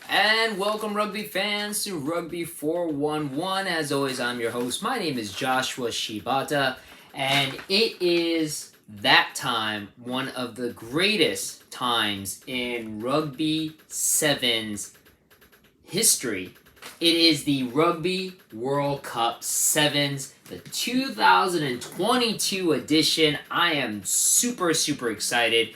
And welcome, rugby fans, to Rugby411. As always, I'm your host. My name is Joshua Shibata, and it is that time, one of the greatest times in Rugby Sevens history. It is the Rugby World Cup Sevens, the 2022 edition. I am super excited.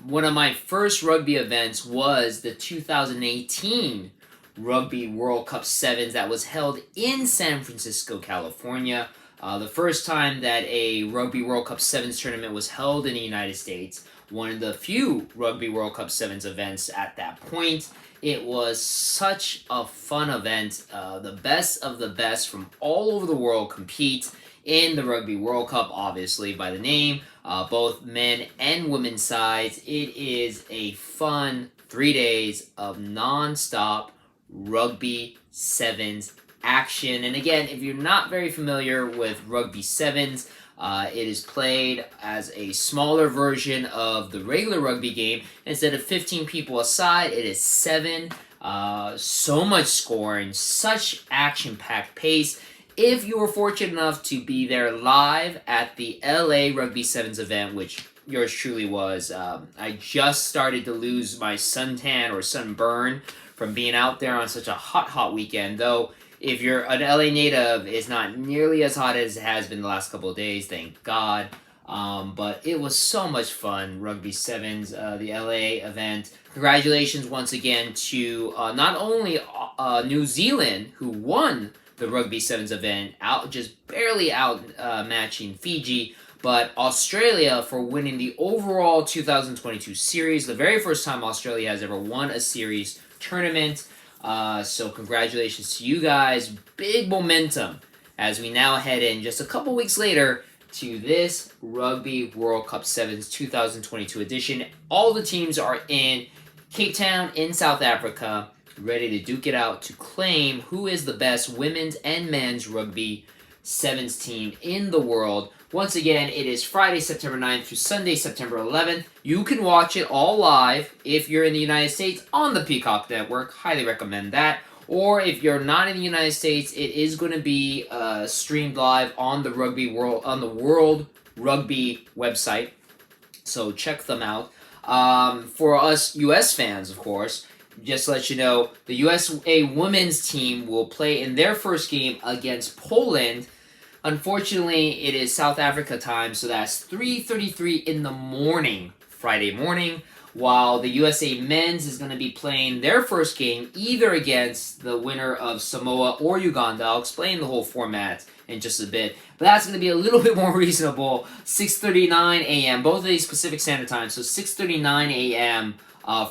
One of my first rugby events was the 2018 Rugby World Cup Sevens that was held in San Francisco, California. The first time that a Rugby World Cup Sevens tournament was held in the United States. One of the few Rugby World Cup Sevens events at that point. It was such a fun event. The best of the best from all over the world compete in the Rugby World Cup, obviously by the name, both men and women's sides. It is a fun 3 days of non-stop Rugby Sevens action. And again, if you're not very familiar with Rugby Sevens, it is played as a smaller version of the regular rugby game. Instead of 15 people aside, it is 7. So much scoring, such action-packed pace. If you were fortunate enough to be there live at the LA Rugby Sevens event, which yours truly was, I just started to lose my suntan or sunburn from being out there on such a hot weekend, though. If you're an LA native, it's not nearly as hot as it has been the last couple of days, thank God. But it was so much fun, Rugby Sevens, the LA event. Congratulations once again to not only New Zealand, who won the Rugby Sevens event, just barely matching Fiji, but Australia for winning the overall 2022 series, the very first time Australia has ever won a series tournament. So congratulations to you guys. Big momentum as we now head in just a couple weeks later to this Rugby World Cup Sevens 2022 edition. All the teams are in Cape Town in South Africa, ready to duke it out to claim who is the best women's and men's Rugby Sevens team in the world. Once again, it is Friday, September 9th through Sunday, September 11th. You can watch it all live if you're in the United States on the Peacock Network. Highly recommend that. Or if you're not in the United States, it is going to be streamed live on the World Rugby website. So check them out. For us U.S. fans, of course, just to let you know, the USA women's team will play in their first game against Poland. Unfortunately, it is South Africa time, so that's 3:33 in the morning, Friday morning, while the USA men's is going to be playing their first game either against the winner of Samoa or Uganda. I'll explain the whole format in just a bit, but that's going to be a little bit more reasonable. 6:39 a.m., both of these Pacific Standard Time, so 6:39 a.m.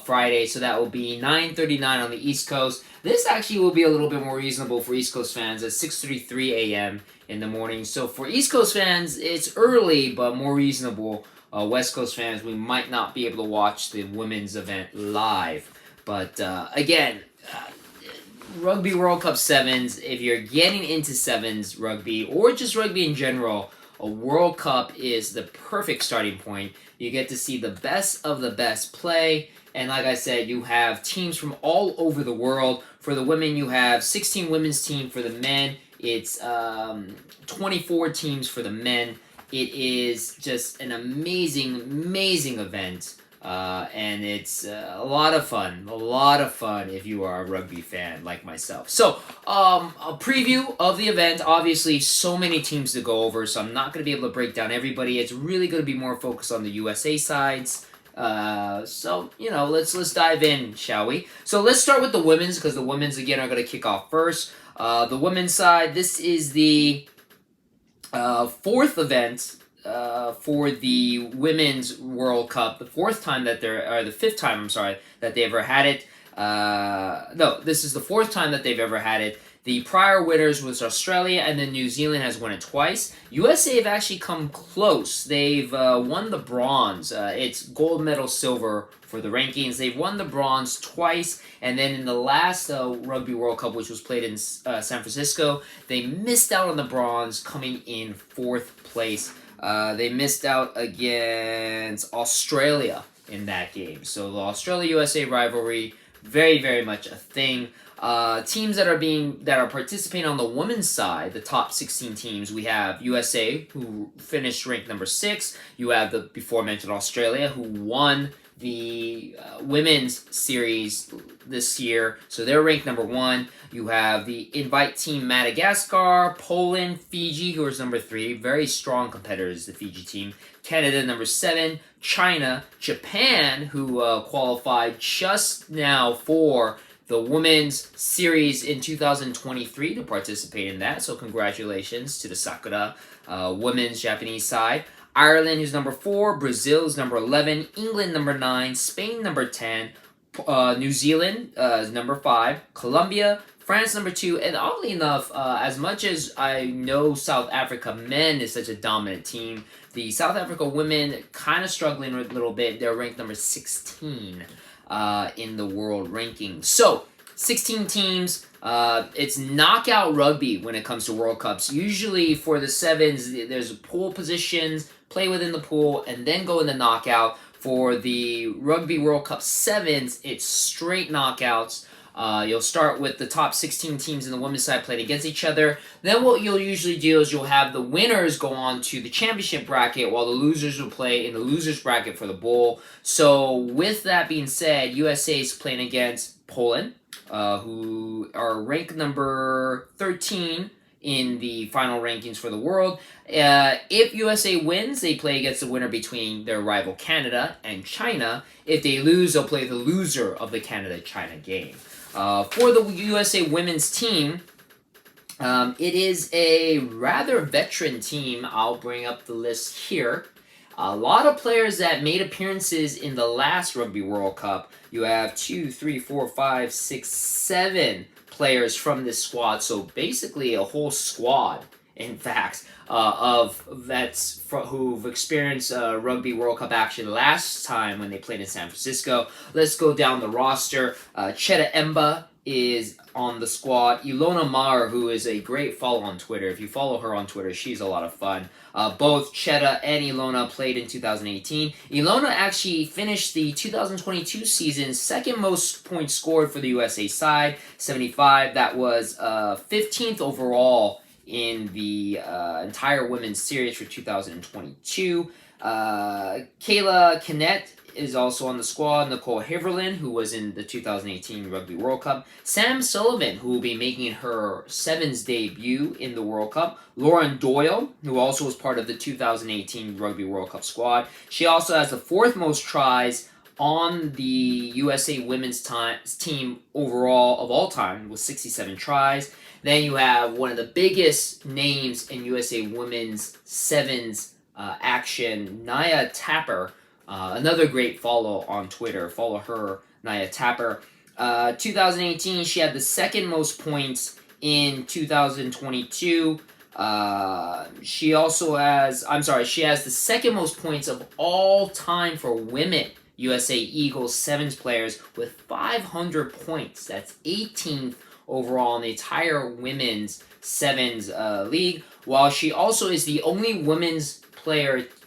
Friday, so that will be 9:39 on the East Coast. This actually will be a little bit more reasonable for East Coast fans at 6:33 a.m. in the morning. So for East Coast fans, it's early but more reasonable. West Coast fans, we might not be able to watch the women's event live. But again, Rugby World Cup Sevens, if you're getting into Sevens rugby or just rugby in general, a World Cup is the perfect starting point. You get to see the best of the best play. And like I said, you have teams from all over the world. For the women, you have 16 women's team. For the men, it's 24 teams for the men. It is just an amazing event. And it's a lot of fun if you are a rugby fan like myself. So, a preview of the event. Obviously, so many teams to go over, so I'm not going to be able to break down everybody. It's really going to be more focused on the USA sides. So, let's dive in, shall we? So let's start with the women's, because the women's, again, are going to kick off first. The women's side, this is the fourth event for the Women's World Cup, the fifth time, that they ever had it. No, this is the fourth time that they've ever had it. The prior winners was Australia, and then New Zealand has won it twice. USA have actually come close. They've won the bronze. It's gold, medal, silver for the rankings. They've won the bronze twice, and then in the last Rugby World Cup, which was played in San Francisco, they missed out on the bronze, coming in fourth place. They missed out against Australia in that game. So the Australia-USA rivalry very, very much a thing. Teams that are participating on the women's side, the top 16 teams, we have USA, who finished ranked number 6. You have the before mentioned Australia, who won the women's series this year, so they're ranked number 1. You have the invite team Madagascar, Poland, Fiji, who is number 3, very strong competitors, the Fiji team. Canada number 7, China, Japan, who qualified just now for the women's series in 2023 to participate in that. So congratulations to the Sakura women's Japanese side. Ireland, who's number 4. Brazil is number 11. England, number 9. Spain, number 10. New Zealand is number 5. Colombia, France, number 2. And oddly enough, as much as I know South Africa men is such a dominant team, the South Africa women kind of struggling a little bit. They're ranked number 16 in the world ranking. So, 16 teams. It's knockout rugby when it comes to World Cups. Usually for the sevens, there's pool positions, play within the pool, and then go in the knockout. For the Rugby World Cup Sevens, it's straight knockouts. You'll start with the top 16 teams in the women's side playing against each other. Then what you'll usually do is you'll have the winners go on to the championship bracket while the losers will play in the losers bracket for the bowl. So with that being said, USA is playing against Poland, who are ranked number 13 in the final rankings for the world. If USA wins, they play against the winner between their rival Canada and China. If they lose, they'll play the loser of the Canada-China game. For the USA women's team, it is a rather veteran team. I'll bring up the list here. A lot of players that made appearances in the last Rugby World Cup. You have 2, 3, 4, 5, 6, 7 players from this squad. So basically a whole squad, in fact, of vets who've experienced Rugby World Cup action last time when they played in San Francisco. Let's go down the roster. Cheta Emba is on the squad. Ilona Maher, who is a great follow on Twitter. If you follow her on Twitter, she's a lot of fun. Both Cheta and Ilona played in 2018. Ilona actually finished the 2022 season second most points scored for the USA side, 75. That was 15th overall in the entire women's series for 2022. Kayla Kennett is also on the squad. Nicole Heverlin, who was in the 2018 Rugby World Cup. Sam Sullivan, who will be making her sevens debut in the World Cup. Lauren Doyle, who also was part of the 2018 Rugby World Cup squad. She also has the 4th most tries on the USA women's team overall of all time with 67 tries. Then you have one of the biggest names in USA women's sevens action, Naya Tapper. Another great follow on Twitter. Follow her, Naya Tapper. 2018, she had the 2nd most points in 2022. She has the 2nd most points of all time for women USA Eagles sevens players with 500 points. That's 18th overall in the entire women's sevens league. While she also is the only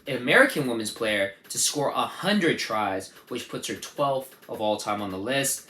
American women's player to score 100 tries, which puts her 12th of all time on the list.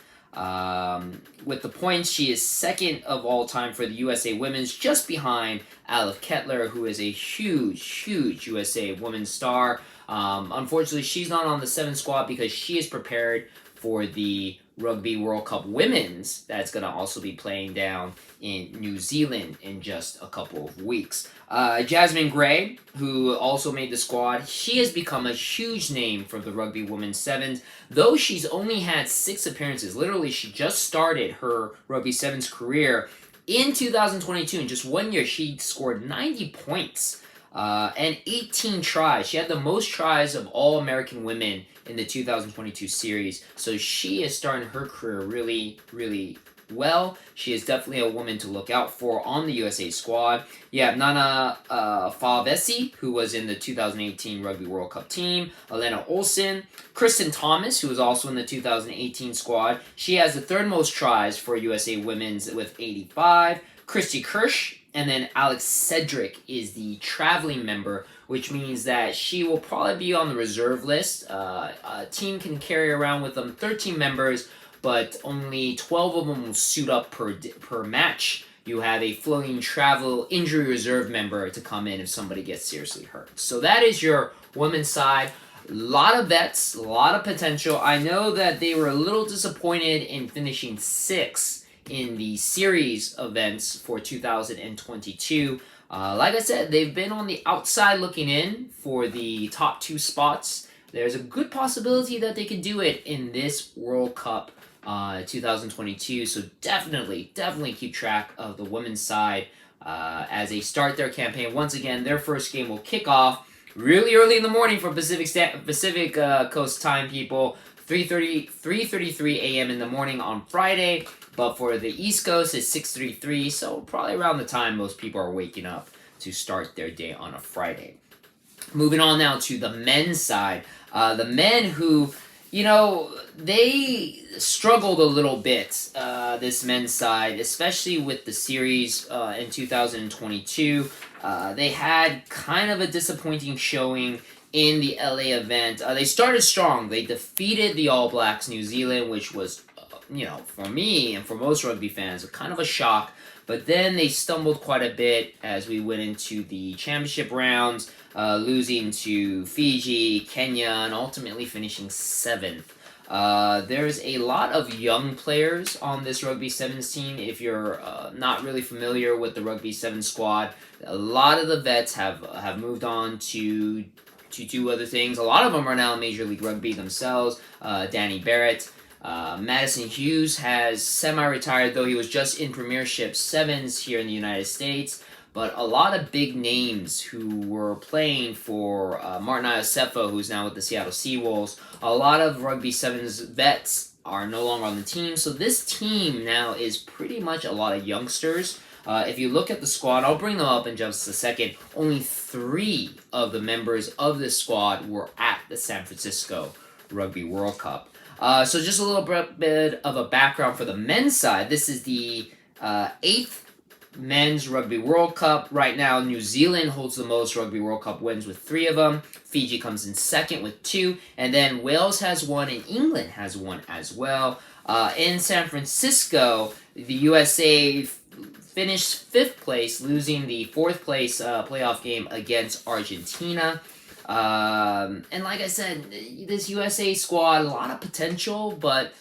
With the points, she is 2nd of all time for the USA women's, just behind Alif Kettler, who is a huge USA women's star. Unfortunately, she's not on the 7 squad because she is prepared for the Rugby World Cup Women's that's going to also be playing down in New Zealand in just a couple of weeks. Jasmine Gray, who also made the squad, she has become a huge name for the Rugby Women's Sevens, though she's only had 6 appearances. Literally, she just started her Rugby Sevens career in 2022. In just 1 year, she scored 90 points and 18 tries. She had the most tries of all American women in the 2022 series. So she is starting her career really well. She is definitely a woman to look out for on the USA squad. You have Nana Favesi, who was in the 2018 Rugby World Cup team. Elena Olsen. Kristen Thomas, who was also in the 2018 squad. She has the 3rd most tries for USA women's with 85. Christy Kirsch. And then Alex Cedric is the traveling member, which means that she will probably be on the reserve list. A team can carry around with them 13 members, but only 12 of them will suit up per match. You have a floating travel injury reserve member to come in if somebody gets seriously hurt. So that is your women's side. A lot of vets, a lot of potential. I know that they were a little disappointed in finishing 6th in the series events for 2022. Like I said, they've been on the outside looking in for the top 2 spots. There's a good possibility that they could do it in this World Cup 2022. So definitely keep track of the women's side as they start their campaign. Once again, their first game will kick off really early in the morning for Pacific Coast time, people. 3:33 a.m. in the morning on Friday. But for the East Coast, it's 6:33, so probably around the time most people are waking up to start their day on a Friday. Moving on now to the men's side. The men who, they struggled a little bit, this men's side, especially with the series in 2022. They had kind of a disappointing showing in the LA event. They started strong. They defeated the All Blacks New Zealand, which was, for me and for most rugby fans, kind of a shock. But then they stumbled quite a bit as we went into the championship rounds, losing to Fiji, Kenya, and ultimately finishing 7th. There's a lot of young players on this Rugby Sevens team. If you're not really familiar with the Rugby Sevens squad, a lot of the vets have moved on to do other things. A lot of them are now in Major League Rugby themselves. Danny Barrett. Madison Hughes has semi-retired, though he was just in Premiership Sevens here in the United States. But a lot of big names who were playing for Martin Iosefo, who's now with the Seattle Seawolves. A lot of Rugby Sevens vets are no longer on the team. So this team now is pretty much a lot of youngsters. If you look at the squad, I'll bring them up in just a second. Only 3 of the members of this squad were at the San Francisco Rugby World Cup. So just a little bit of a background for the men's side. This is the 8th Men's Rugby World Cup. Right now, New Zealand holds the most Rugby World Cup wins with 3 of them. Fiji comes in second with 2. And then Wales has 1 and England has 1 as well. In San Francisco, the USA finished 5th place, losing the 4th place playoff game against Argentina. And like I said, this USA squad, a lot of potential, but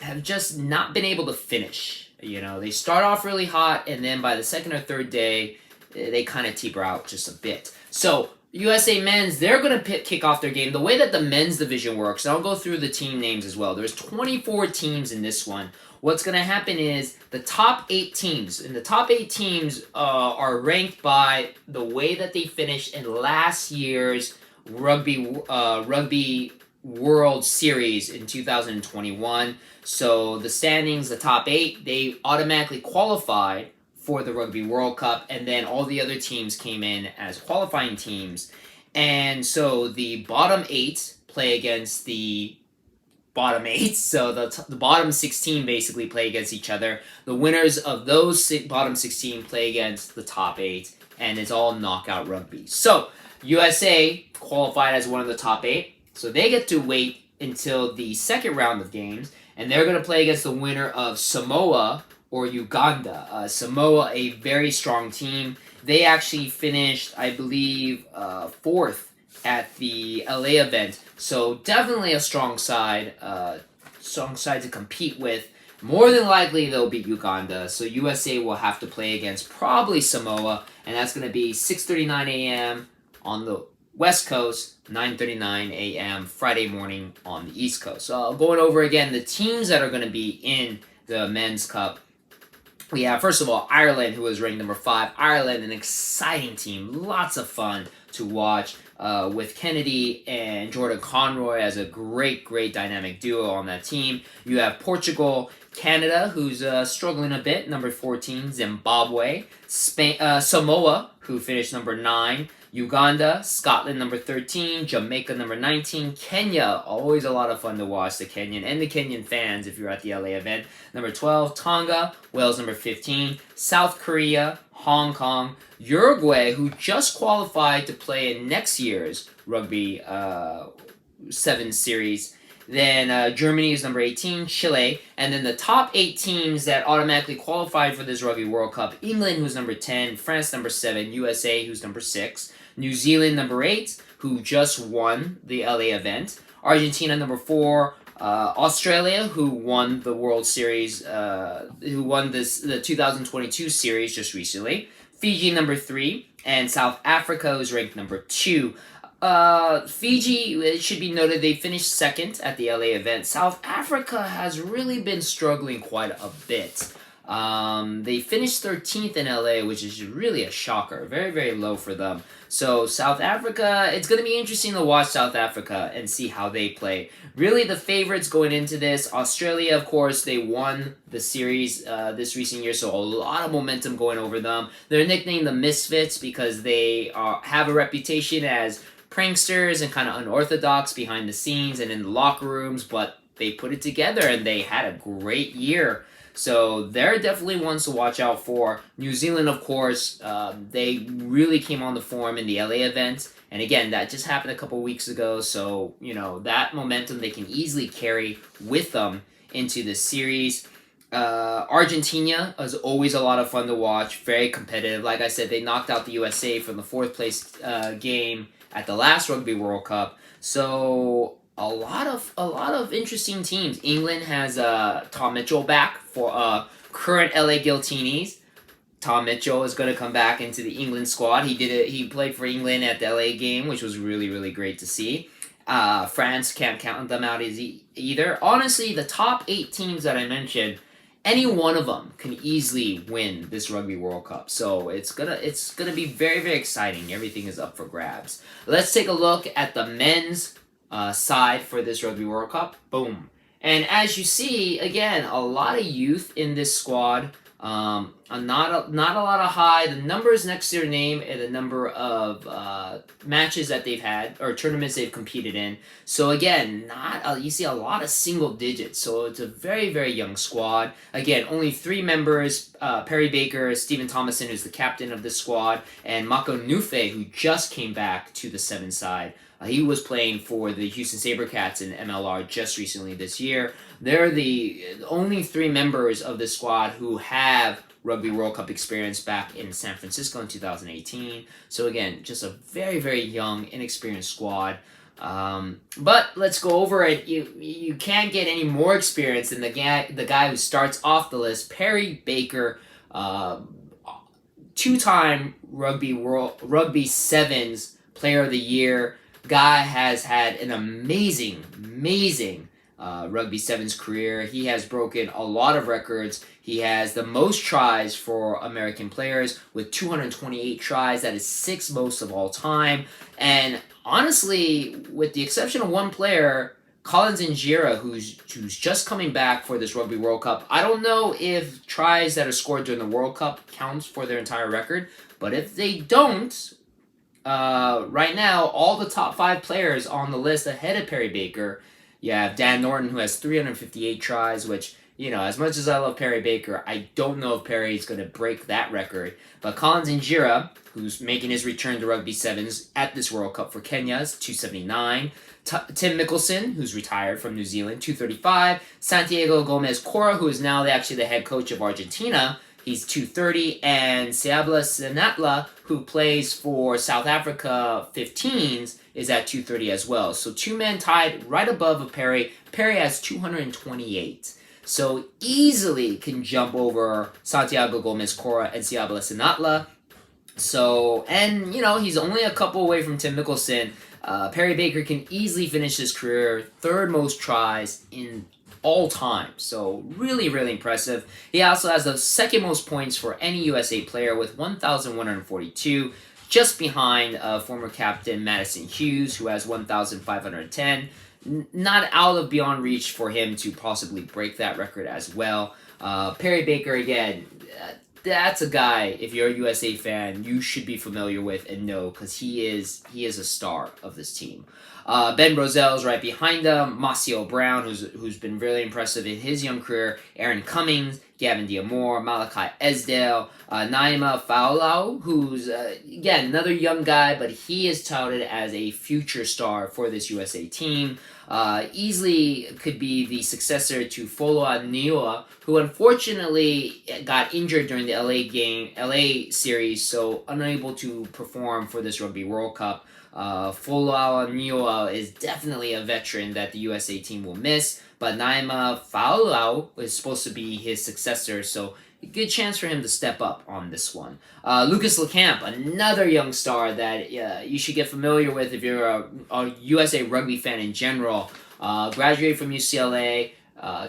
have just not been able to finish. They start off really hot, and then by the 2nd or 3rd day, they kind of taper out just a bit. So, USA men's, they're going to kick off their game. The way that the men's division works, and I'll go through the team names as well. There's 24 teams in this one. What's going to happen is the top 8 teams, and the top 8 teams are ranked by the way that they finished in last year's Rugby World Series in 2021. So the standings, the top 8, they automatically qualified for the Rugby World Cup, and then all the other teams came in as qualifying teams. And so the bottom 8 play against the bottom 8, so the bottom 16 basically play against each other. The winners of those bottom 16 play against the top 8, and it's all knockout rugby. So USA qualified as one of the top 8, so they get to wait until the second round of games, and they're going to play against the winner of Samoa or Uganda. Samoa, a very strong team. They actually finished, I believe, 4th at the LA event. So definitely a strong side to compete with. More than likely, they'll beat Uganda. So USA will have to play against probably Samoa, and that's going to be 6:39 a.m. on the West Coast, 9:39 a.m. Friday morning on the East Coast. So going over again the teams that are going to be in the Men's Cup. We have, first of all, Ireland, who is ranked number 5. Ireland, an exciting team. Lots of fun to watch with Kennedy and Jordan Conroy as a great dynamic duo on that team. You have Portugal, Canada, who's struggling a bit, number 14. Zimbabwe, Spain, Samoa, who finished number 9. Uganda, Scotland number 13, Jamaica number 19, Kenya, always a lot of fun to watch, the Kenyan and the Kenyan fans if you're at the LA event, number 12, Tonga, Wales number 15, South Korea, Hong Kong, Uruguay, who just qualified to play in next year's Rugby Sevens series, Then Germany is number 18, Chile, and then the top 8 teams that automatically qualified for this Rugby World Cup: England, who's number 10, France number 7, USA, who's number 6, New Zealand number 8, who just won the LA event, Argentina number 4, Australia, who won the World Series, who won the 2022 series just recently, Fiji number 3, and South Africa, who's ranked number 2. Fiji, it should be noted, they finished second at the LA event. South Africa has really been struggling quite a bit. They finished 13th in LA, which is really a shocker. Very, very low for them. So South Africa, it's going to be interesting to watch South Africa and see how they play. Really, the favorites going into this: Australia, of course, they won the series this recent year, so a lot of momentum going over them. They're nicknamed the Misfits because they have a reputation as pranksters and kind of unorthodox behind the scenes and in the locker rooms, but they put it together and they had a great year. So they're definitely ones to watch out for. New Zealand, of course, they really came on the form in the LA event. And again, that just happened a couple weeks ago. So, that momentum they can easily carry with them into this series. Argentina is always a lot of fun to watch. Very competitive. Like I said, they knocked out the USA from the 4th place game at the last Rugby World Cup. So a lot of interesting teams. England has Tom Mitchell back for current LA Giltinis. Tom Mitchell is going to come back into the England squad. He played for England at the LA game, which was really, really great to see. France, can't count them out either. Honestly, the top 8 teams that I mentioned, any one of them can easily win this Rugby World Cup. So it's gonna be very, very exciting. Everything is up for grabs. Let's take a look at the men's side for this Rugby World Cup. Boom. And as you see, again, a lot of youth in this squad. Not a lot of high. The numbers next to their name and the number of matches that they've had or tournaments they've competed in. So again, you see a lot of single digits. So it's a very, very young squad. Again, only 3 members: Perry Baker, Stephen Thomason, who's the captain of this squad, and Mako Nufe, who just came back to the 7 side. He was playing for the Houston SaberCats in MLR just recently this year. They're the only 3 members of the squad who have Rugby World Cup experience back in San Francisco in 2018. So again, just a very, very young, inexperienced squad. But let's go over it. You can't get any more experience than the guy who starts off the list, Perry Baker, 2-time Rugby Sevens Player of the Year. Guy has had an amazing Rugby Sevens career. He has broken a lot of records. He has the most tries for American players with 228 tries. That is 6th most of all time. And honestly, with the exception of one player, Collins Injera, who's just coming back for this Rugby World Cup. I don't know if tries that are scored during the World Cup counts for their entire record, but if they don't, right now, all the top 5 players on the list ahead of Perry Baker, you have Dan Norton, who has 358 tries, which, as much as I love Perry Baker, I don't know if Perry's going to break that record. But Collins Injera, who's making his return to Rugby Sevens at this World Cup for Kenya, is 279. Tim Mickelson, who's retired from New Zealand, 235. Santiago Gomez Cora, who is now actually the head coach of Argentina, he's 230. And Siabla Sinatla, who plays for South Africa 15s, is at 230 as well. So 2 men tied right above Perry. Perry has 228. So easily can jump over Santiago Gomez Cora and Siabla Sinatla. So, and he's only a couple away from Tim Mickelson. Perry Baker can easily finish his career 3rd most tries in all time. So really, really impressive. He also has the 2nd most points for any USA player with 1,142, just behind former captain Madison Hughes, who has 1,510. Not out of beyond reach for him to possibly break that record as well. Perry Baker, again, that's a guy, if you're a USA fan, you should be familiar with and know, because he is a star of this team. Ben Rozel's right behind him. Masio Brown, who's been really impressive in his young career. Aaron Cummings, Gavin Diamore, Malachi Esdale, Naima Faulau, who's, again, another young guy, but he is touted as a future star for this USA team. Easily could be the successor to Foloa Niua, who unfortunately got injured during the LA series, so unable to perform for this Rugby World Cup. Foloa Niua is definitely a veteran that the USA team will miss, but Naima Faulau is supposed to be his successor, so a good chance for him to step up on this one. Lucas Lecamp, another young star that you should get familiar with if you're a USA Rugby fan in general. Graduated from UCLA,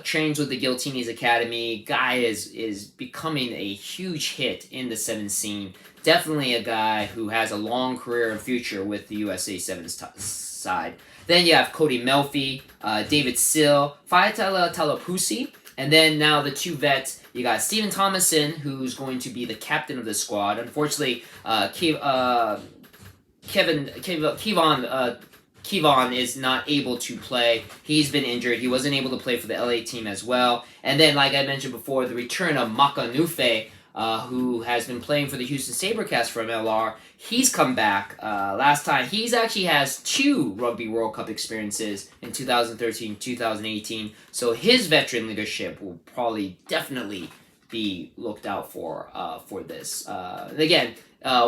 trains with the Giltinis Academy. Guy is becoming a huge hit in the Sevens scene. Definitely a guy who has a long career and future with the USA Sevens side. Then you have Cody Melfi, David Sill, Faitala Talapusi, and then now the two vets. You got Stephen Thomason, who's going to be the captain of the squad. Unfortunately, Kevon is not able to play. He's been injured. He wasn't able to play for the LA team as well. And then, like I mentioned before, the return of Maka Nufe, who has been playing for the Houston Sabercats for MLR. He's come back. Last time, he's actually has 2 Rugby World Cup experiences in 2013, 2018. So his veteran leadership will probably definitely be looked out for this. Again,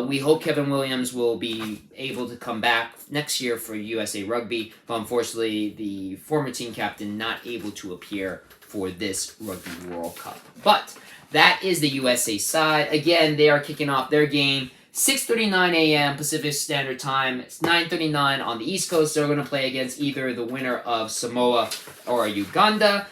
we hope Kevin Williams will be able to come back next year for USA Rugby, but unfortunately, the former team captain not able to appear for this Rugby World Cup. But that is the USA side. Again, they are kicking off their game 6:39 a.m. Pacific Standard Time. It's 9:39 on the East Coast. They're going to play against either the winner of Samoa or Uganda.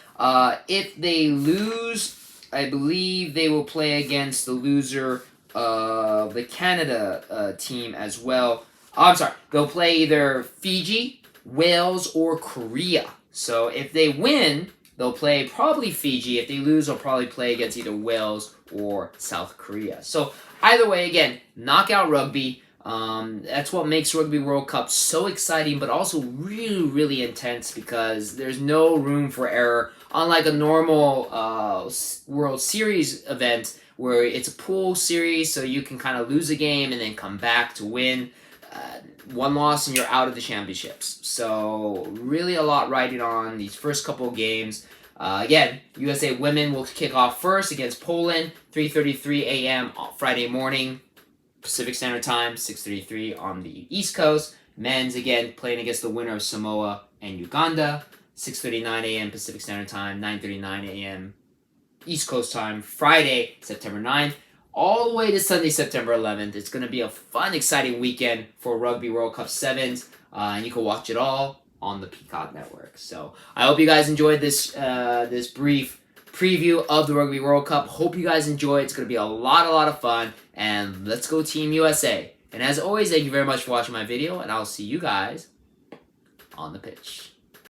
If they lose, I believe they will play against the loser of the Canada team as well. Oh, I'm sorry. They'll play either Fiji, Wales, or Korea. So if they win, they'll play probably Fiji. If they lose, they'll probably play against either Wales or South Korea. So either way, again, knockout rugby. That's what makes Rugby World Cup so exciting, but also really, really intense because there's no room for error. Unlike a normal World Series event where it's a pool series, so you can kind of lose a game and then come back to win. One loss and you're out of the championships. So really a lot riding on these first couple of games. Again, USA women will kick off first against Poland, 3:33 a.m. Friday morning, Pacific Standard Time, 6:33 on the East Coast. Men's, again, playing against the winner of Samoa and Uganda, 6:39 a.m. Pacific Standard Time, 9:39 a.m. East Coast time, Friday, September 9th, all the way to Sunday, September 11th. It's going to be a fun, exciting weekend for Rugby World Cup Sevens, and you can watch it all on the Peacock Network. So I hope you guys enjoyed this this brief preview of the Rugby World Cup. Hope you guys enjoy. It's going to be a lot of fun, and let's go Team USA. And as always, thank you very much for watching my video, and I'll see you guys on the pitch.